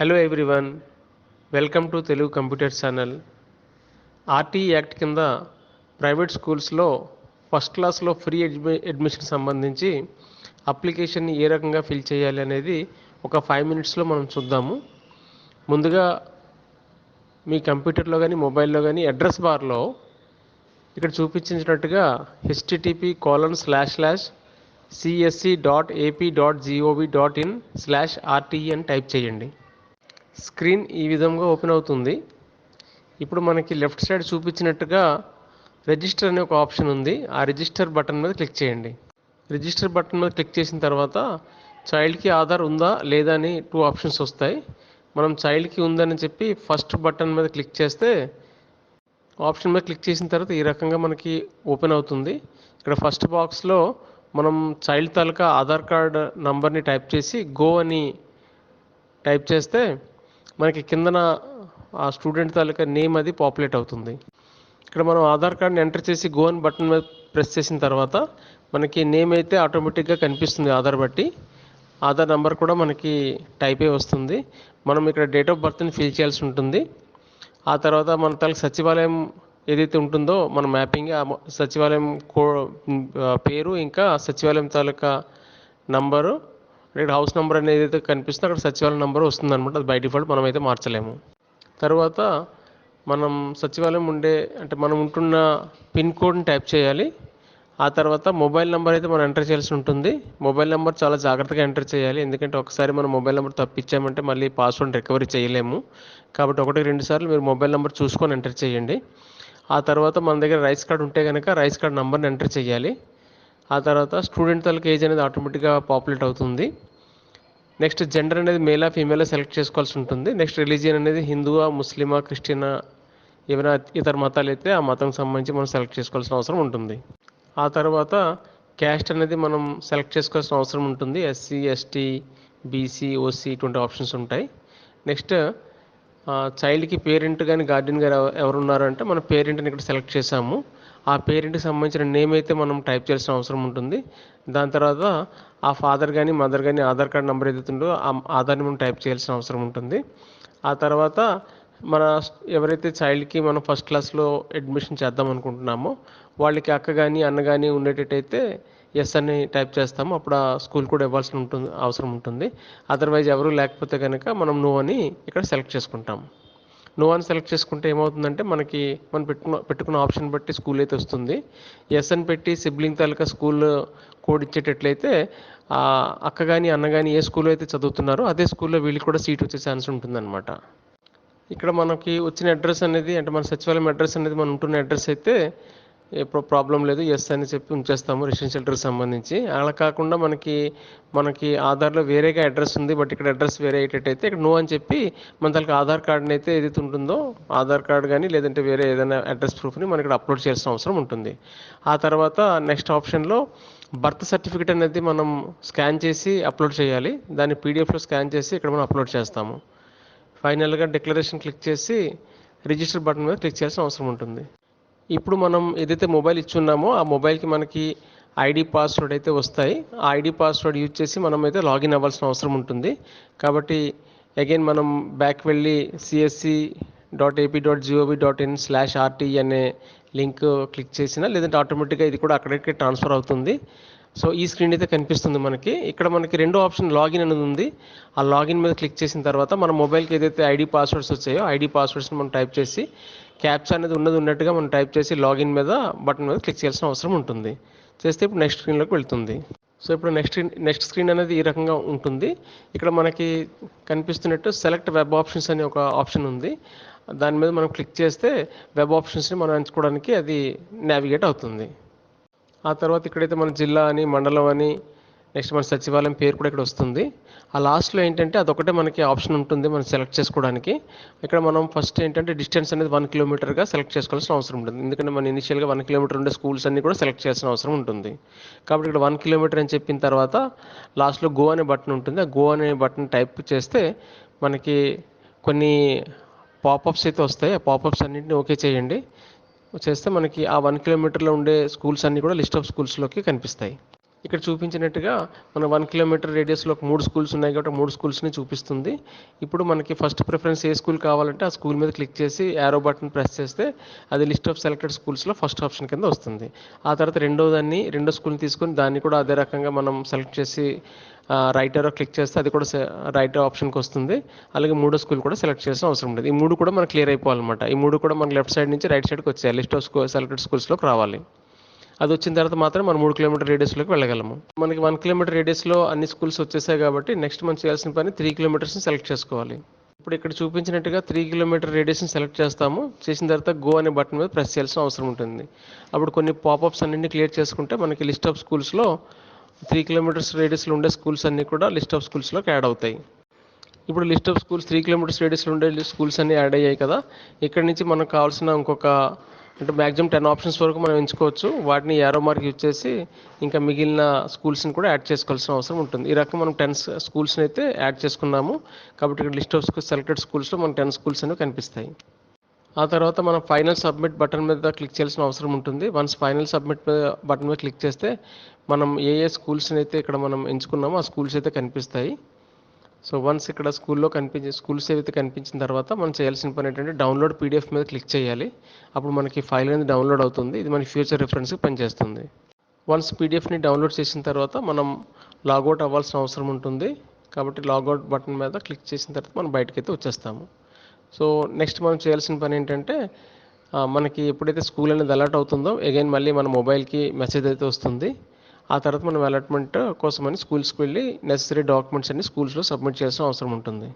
Hello everyone, welcome to Telugu computer channel. RTE act కింద private స్కూల్స్లో first క్లాస్లో free admission సంబంధించి అప్లికేషన్ని ఏ రకంగా ఫిల్ చేయాలి అనేది ఒక 5 మినిట్స్లో మనం చూద్దాము. ముందుగా మీ కంప్యూటర్లో కానీ మొబైల్లో కానీ అడ్రస్ బార్లో ఇక్కడ చూపించినట్టుగా http://csc.ap.gov.in/RTE అని టైప్ చేయండి. స్క్రీన్ ఈ విధంగా ఓపెన్ అవుతుంది. ఇప్పుడు మనకి లెఫ్ట్ సైడ్ చూపించినట్టుగా రిజిస్టర్ అనే ఒక ఆప్షన్ ఉంది. ఆ రిజిస్టర్ బటన్ మీద క్లిక్ చేయండి. రిజిస్టర్ బటన్ మీద క్లిక్ చేసిన తర్వాత చైల్డ్కి ఆధార్ ఉందా లేదా అని 2 ఆప్షన్స్ వస్తాయి. మనం చైల్డ్కి ఉందని చెప్పి ఫస్ట్ బటన్ మీద క్లిక్ చేస్తే ఆప్షన్ మీద క్లిక్ చేసిన తర్వాత ఈ రకంగా మనకి ఓపెన్ అవుతుంది. ఇక్కడ ఫస్ట్ బాక్స్లో మనం చైల్డ్ తాలూకా ఆధార్ కార్డ్ నంబర్ని టైప్ చేసి గో అని టైప్ చేస్తే మనకి కిందన ఆ స్టూడెంట్ తాలూకా నేమ్ అది పాపులేట్ అవుతుంది. ఇక్కడ మనం ఆధార్ కార్డ్ని ఎంటర్ చేసి గో అని బటన్ మీద ప్రెస్ చేసిన తర్వాత మనకి నేమ్ అయితే ఆటోమేటిక్గా కనిపిస్తుంది. ఆధార్ బట్టి ఆధార్ నెంబర్ కూడా మనకి టైప్ అయి వస్తుంది. మనం ఇక్కడ డేట్ ఆఫ్ బర్త్ని ఫిల్ చేయాల్సి ఉంటుంది. ఆ తర్వాత మన తాలూకా సచివాలయం ఏదైతే ఉంటుందో మన మ్యాపింగ్ ఆ సచివాలయం పేరు ఇంకా సచివాలయం తాలూకా నంబరు ఇక్కడ హౌస్ నెంబర్ అనేది ఏదైతే కనిపిస్తుందో అక్కడ సచివాలయం నెంబర్ వస్తుంది అనమాట. అది బై డిఫాల్ట్ మనం అయితే మార్చలేము. తర్వాత మనం సచివాలయం మనం ఉంటున్న పిన్ కోడ్ని టైప్ చేయాలి. ఆ తర్వాత మొబైల్ నెంబర్ అయితే మనం ఎంటర్ చేయాల్సి ఉంటుంది. మొబైల్ నెంబర్ చాలా జాగ్రత్తగా ఎంటర్ చేయాలి, ఎందుకంటే ఒకసారి మనం మొబైల్ నెంబర్ తప్పించామంటే మళ్ళీ పాస్వర్డ్ రికవరీ చేయలేము. కాబట్టి 1-2 సార్లు మీరు మొబైల్ నెంబర్ చూసుకొని ఎంటర్ చేయండి. ఆ తర్వాత మన దగ్గర రైస్ కార్డ్ ఉంటే కనుక రైస్ కార్డ్ నెంబర్ని ఎంటర్ చేయాలి. ఆ తర్వాత స్టూడెంట్ తాలూకా ఏజ్ అనేది ఆటోమేటిక్గా పాపులేట్ అవుతుంది. నెక్స్ట్ జెండర్ అనేది మేలా ఫీమేలా సెలెక్ట్ చేసుకోవాల్సి ఉంటుంది. నెక్స్ట్ రిలీజియన్ అనేది హిందువా ముస్లిమా క్రిస్టియనా ఏమైనా ఇతర మతాలు అయితే ఆ మతం సంబంధించి మనం సెలెక్ట్ చేసుకోవాల్సిన అవసరం ఉంటుంది. ఆ తర్వాత క్యాస్ట్ అనేది మనం సెలెక్ట్ చేసుకోవాల్సిన అవసరం ఉంటుంది. ఎస్సీ ఎస్టీ బీసీ ఓసీ ఇటువంటి ఆప్షన్స్ ఉంటాయి. నెక్స్ట్ చైల్డ్కి పేరెంట్ కానీ గార్డియన్ గారు ఎవరున్నారంటే మన పేరెంట్ని ఇక్కడ సెలెక్ట్ చేసాము. ఆ పేరెంట్కి సంబంధించిన నేమ్ అయితే మనం టైప్ చేయాల్సిన అవసరం ఉంటుంది. దాని తర్వాత ఆ ఫాదర్ కానీ మదర్ కానీ ఆధార్ కార్డ్ నెంబర్ ఏదైతే ఉందో ఆ ఆధార్ని మనం టైప్ చేయాల్సిన అవసరం ఉంటుంది. ఆ తర్వాత మన ఎవరైతే చైల్డ్కి మనం ఫస్ట్ క్లాస్లో అడ్మిషన్ చేద్దాం అనుకుంటున్నామో వాళ్ళకి అక్క కానీ అన్న కానీ ఉండేటట్టయితే ఎస్ అని టైప్ చేస్తాము. అప్పుడు ఆ స్కూల్ కూడా ఇవ్వాల్సి అవసరం ఉంటుంది. అదర్వైజ్ ఎవరు లేకపోతే కనుక మనం నో అని ఇక్కడ సెలెక్ట్ చేసుకుంటాం. నో అని సెలెక్ట్ చేసుకుంటే ఏమవుతుందంటే మనకి మనం పెట్టుకున్న ఆప్షన్ బట్టి స్కూల్ అయితే వస్తుంది. ఎస్ అని పెట్టి సిబ్లింగ్ తాలూకా స్కూల్ కోడ్ ఇచ్చేటట్లయితే అక్క కానీ అన్న కానీ ఏ స్కూల్లో అయితే చదువుతున్నారో అదే స్కూల్లో వీళ్ళకి కూడా సీట్ వచ్చే ఛాన్స్ ఉంటుందన్నమాట. ఇక్కడ మనకి వచ్చిన అడ్రస్ అనేది మన సచివాలయం అడ్రస్ అనేది మనం ఉంటున్న అడ్రస్ అయితే ప్రాబ్లం లేదు, ఎస్ అని చెప్పి ఉంచేస్తాము రెసిడెన్షియల్ అడ్రస్ సంబంధించి. అలా కాకుండా మనకి ఆధార్లో వేరేగా అడ్రస్ ఉంది బట్ ఇక్కడ అడ్రస్ వేరే అయ్యేటట్టయితే ఇక్కడ నో అని చెప్పి మన దానికి ఆధార్ కార్డ్ని అయితే ఏదైతే ఉంటుందో ఆధార్ కార్డ్ కానీ లేదంటే వేరే ఏదైనా అడ్రస్ ప్రూఫ్ని మనం ఇక్కడ అప్లోడ్ చేయాల్సిన అవసరం ఉంటుంది. ఆ తర్వాత నెక్స్ట్ ఆప్షన్లో బర్త్ సర్టిఫికేట్ అనేది మనం స్కాన్ చేసి అప్లోడ్ చేయాలి. దాన్ని పీడిఎఫ్లో స్కాన్ చేసి ఇక్కడ మనం అప్లోడ్ చేస్తాము. ఫైనల్గా డిక్లరేషన్ క్లిక్ చేసి రిజిస్టర్ బటన్ మీద క్లిక్ చేయాల్సిన అవసరం ఉంటుంది. ఇప్పుడు మనం ఏదైతే మొబైల్ ఇచ్చున్నామో ఆ మొబైల్కి మనకి ఐడి పాస్వర్డ్ అయితే వస్తాయి. ఆ ఐడి పాస్వర్డ్ యూజ్ చేసి మనం అయితే లాగిన్ అవ్వాల్సిన అవసరం ఉంటుంది. కాబట్టి అగైన్ మనం బ్యాక్ వెళ్ళి csc.ap.gov.in/RTE అనే లింక్ క్లిక్ చేసినా లేదంటే ఆటోమేటిక్గా ఇది కూడా అక్కడికి ట్రాన్స్ఫర్ అవుతుంది. సో ఈ స్క్రీన్ అయితే కనిపిస్తుంది మనకి. ఇక్కడ మనకి రెండో ఆప్షన్ లాగిన్ అనేది ఉంది. ఆ లాగిన్ మీద క్లిక్ చేసిన తర్వాత మన మొబైల్కి ఏదైతే ఐడి పాస్వర్డ్స్ వచ్చాయో ఐడి పాస్వర్డ్స్ని మనం టైప్ చేసి క్యాప్చా అనేది ఉన్నట్టుగా మనం టైప్ చేసి లాగిన్ మీద బటన్ మీద క్లిక్ చేయాల్సిన అవసరం ఉంటుంది. చేస్తే ఇప్పుడు నెక్స్ట్ స్క్రీన్లోకి వెళ్తుంది. సో ఇప్పుడు నెక్స్ట్ స్క్రీన్ అనేది ఈ రకంగా ఉంటుంది. ఇక్కడ మనకి కనిపిస్తున్నట్టు సెలెక్ట్ వెబ్ ఆప్షన్స్ అనే ఒక ఆప్షన్ ఉంది. దాని మీద మనం క్లిక్ చేస్తే వెబ్ ఆప్షన్స్ని మనం ఎంచుకోవడానికి అది నావిగేట్ అవుతుంది. ఆ తర్వాత ఇక్కడైతే మన జిల్లా అని మండలం అని నెక్స్ట్ మన సచివాలయం పేరు కూడా ఇక్కడ వస్తుంది. ఆ లాస్ట్లో ఏంటంటే అదొకటే మనకి ఆప్షన్ ఉంటుంది మనం సెలెక్ట్ చేసుకోవడానికి. ఇక్కడ మనం ఫస్ట్ ఏంటంటే డిస్టెన్స్ అనేది 1 కిలోమీటర్గా సెలెక్ట్ చేసుకోవాల్సిన అవసరం ఉంటుంది. ఎందుకంటే మనం ఇనిషియల్గా 1 కిలోమీటర్ ఉండే స్కూల్స్ అన్ని కూడా సెలెక్ట్ చేయాల్సిన అవసరం ఉంటుంది. కాబట్టి ఇక్కడ 1 కిలోమీటర్ అని చెప్పిన తర్వాత లాస్ట్లో గో అనే బటన్ ఉంటుంది. ఆ గో అనే బటన్ టైప్ చేస్తే మనకి కొన్ని పాపప్స్ అయితే వస్తాయి. ఆ పాపప్స్ అన్నింటినీ ఓకే చేయండి. చేస్తే మనకి ఆ 1 కిలోమీటర్లో ఉండే స్కూల్స్ అన్నీ కూడా లిస్ట్ ఆఫ్ స్కూల్స్లోకి కనిపిస్తాయి. ఇక్కడ చూపించినట్టుగా మన 1 కిలోమీటర్ రేడియస్లో ఒక 3 స్కూల్స్ ఉన్నాయి కాబట్టి 3 స్కూల్స్ని చూపిస్తుంది. ఇప్పుడు మనకి ఫస్ట్ ప్రిఫరెన్స్ ఏ స్కూల్ కావాలంటే ఆ స్కూల్ మీద క్లిక్ చేసి యారో బటన్ ప్రెస్ చేస్తే అది లిస్ట్ ఆఫ్ సెలెక్టెడ్ స్కూల్స్లో ఫస్ట్ ఆప్షన్ కింద వస్తుంది. ఆ తర్వాత రెండో స్కూల్ని తీసుకొని దాన్ని కూడా అదే రకంగా మనం సెలెక్ట్ చేసి రైట్ ఏరో క్లిక్ చేస్తే అది కూడా రైట్ ఆప్షన్కి వస్తుంది. అలాగే మూడో స్కూల్ కూడా సెలెక్ట్ చేసిన అవసరం ఉంటుంది. ఈ మూడు కూడా మనకు క్లియర్ అయిపోవాలన్నమాట. ఈ మూడు కూడా మన లెఫ్ట్ సైడ్ నుంచి రైట్ సైడ్కి వచ్చాయి, లిస్ట్ ఆఫ్ సెలెక్టెడ్ స్కూల్స్లోకి రావాలి. అది వచ్చిన తర్వాత మాత్రం మనం 3 కిలోమీటర్ రేడియస్లోకి వెళ్ళగలము. మనకి 1 కిలోమీటర్ రేడియస్లో అన్ని స్కూల్స్ వచ్చేసాయి కాబట్టి నెక్స్ట్ మనం చేయాల్సిన పని 3 కిలోమీటర్స్ని సెలెక్ట్ చేసుకోవాలి. ఇప్పుడు ఇక్కడ చూపించినట్టుగా 3 కిలోమీటర్ రేడియస్ని సెలెక్ట్ చేస్తాము. చేసిన తర్వాత గో అనే బటన్ మీద ప్రెస్ చేయాల్సిన అవసరం ఉంటుంది. అప్పుడు కొన్ని పాపప్స్ అన్నింటినీ క్లియర్ చేసుకుంటే మనకి లిస్ట్ ఆఫ్ స్కూల్స్లో 3 కిలోమీటర్స్ రేడియస్లో ఉండే స్కూల్స్ అన్నీ కూడా లిస్ట్ ఆఫ్ స్కూల్స్లోకి యాడ్ అవుతాయి. ఇప్పుడు లిస్ట్ ఆఫ్ స్కూల్స్ 3 కిలోమీటర్స్ రేడియస్లో ఉండే స్కూల్స్ అన్నీ యాడ్ అయ్యాయి కదా. ఇక్కడ నుంచి మనకు కావాల్సిన ఇంకొక అంటే మ్యాక్సిమం 10 ఆప్షన్స్ వరకు మనం ఎంచుకోవచ్చు. వాటిని యారో మార్క్ యూజ్ చేసి ఇంకా మిగిలిన స్కూల్స్ని కూడా యాడ్ చేసుకోవాల్సిన అవసరం ఉంటుంది. ఈ రకం మనం 10 స్కూల్స్ని అయితే యాడ్ చేసుకున్నాము కాబట్టి ఇక్కడ లిస్ట్ ఆఫ్ సెలెక్టెడ్ స్కూల్స్లో మనకు 10 స్కూల్స్ అనేవి కనిపిస్తాయి. ఆ తర్వాత మనం ఫైనల్ సబ్మిట్ బటన్ మీద క్లిక్ చేయాల్సిన అవసరం ఉంటుంది. వన్స్ ఫైనల్ సబ్మిట్ బటన్ మీద క్లిక్ చేస్తే మనం ఏ స్కూల్స్ని అయితే ఇక్కడ మనం ఎంచుకున్నామో ఆ స్కూల్స్ అయితే కనిపిస్తాయి. సో వన్స్ ఇక్కడ స్కూల్స్ ఏవైతే కనిపించిన తర్వాత మనం చేయాల్సిన పని ఏంటంటే డౌన్లోడ్ పీడిఎఫ్ మీద క్లిక్ చేయాలి. అప్పుడు మనకి ఫైల్ అనేది డౌన్లోడ్ అవుతుంది. ఇది మన ఫ్యూచర్ రిఫరెన్స్కి పనిచేస్తుంది. వన్స్ పీడిఎఫ్ని డౌన్లోడ్ చేసిన తర్వాత మనం లాగౌట్ అవ్వాల్సిన అవసరం ఉంటుంది. కాబట్టి లాగౌట్ బటన్ మీద క్లిక్ చేసిన తర్వాత మనం బయటకైతే వచ్చేస్తాము. సో నెక్స్ట్ మనం చేయాల్సిన పని ఏంటంటే మనకి ఎప్పుడైతే స్కూల్ అనేది అలర్ట్ అవుతుందో అగైన్ మళ్ళీ మన మొబైల్కి మెసేజ్ అయితే వస్తుంది. ఆ తర్వాత మనం అలాట్మెంట్ కోసమని స్కూల్స్కి వెళ్ళి నెసెసరీ డాక్యుమెంట్స్ అన్ని స్కూల్స్లో సబ్మిట్ చేయాల్సిన అవసరం ఉంటుంది.